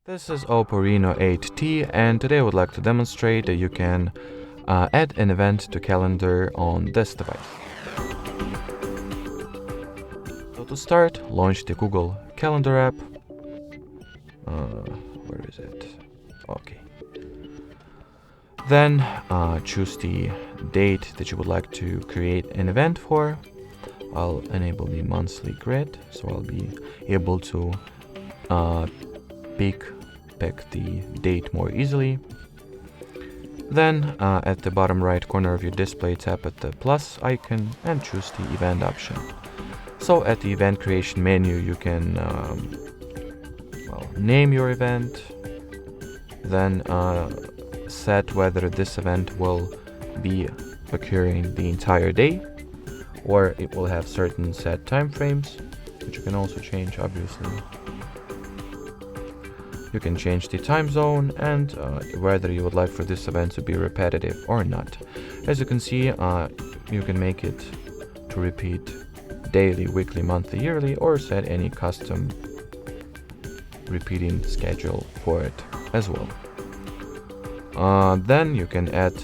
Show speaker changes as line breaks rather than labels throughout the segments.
This is OPPO Reno 8T, and today I would like to demonstrate that you can add an event to calendar on this device. So to start, launch the Google Calendar app. Where is it? Okay. Then choose the date that you would like to create an event for. I'll enable the monthly grid, so I'll be able to pick the date more easily. Then at the bottom right corner of your display, tap at the plus icon and choose the event option. So at the event creation menu, you can name your event, then set whether this event will be occurring the entire day or it will have certain set time frames, which you can also change, obviously. You can change the time zone and whether you would like for this event to be repetitive or not. As you can see, you can make it to repeat daily, weekly, monthly, yearly, or set any custom repeating schedule for it as well. Then you can add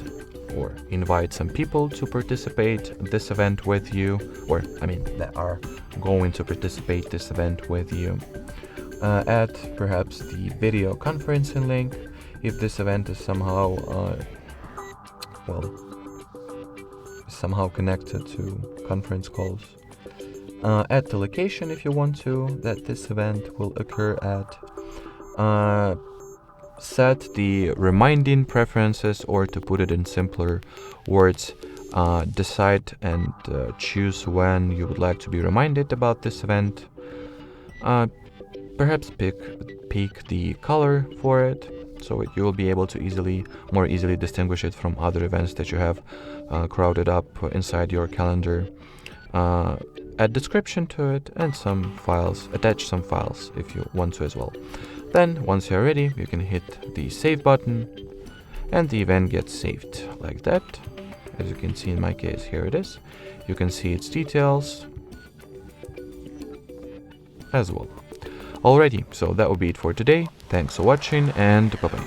or invite some people to participate in this event with you, that are going to participate this event with you. Add perhaps the video conferencing link if this event is somehow connected to conference calls. Add the location if you want to that this event will occur at. Set the reminding preferences, or to put it in simpler words, decide and choose when you would like to be reminded about this event. Perhaps pick the color for it, so you will be able to more easily distinguish it from other events that you have crowded up inside your calendar. Add description to it and attach some files if you want to as well. Then, once you're ready, you can hit the save button and the event gets saved like that. As you can see in my case, here it is. You can see its details as well. Alrighty, so that will be it for today. Thanks for watching and bye-bye.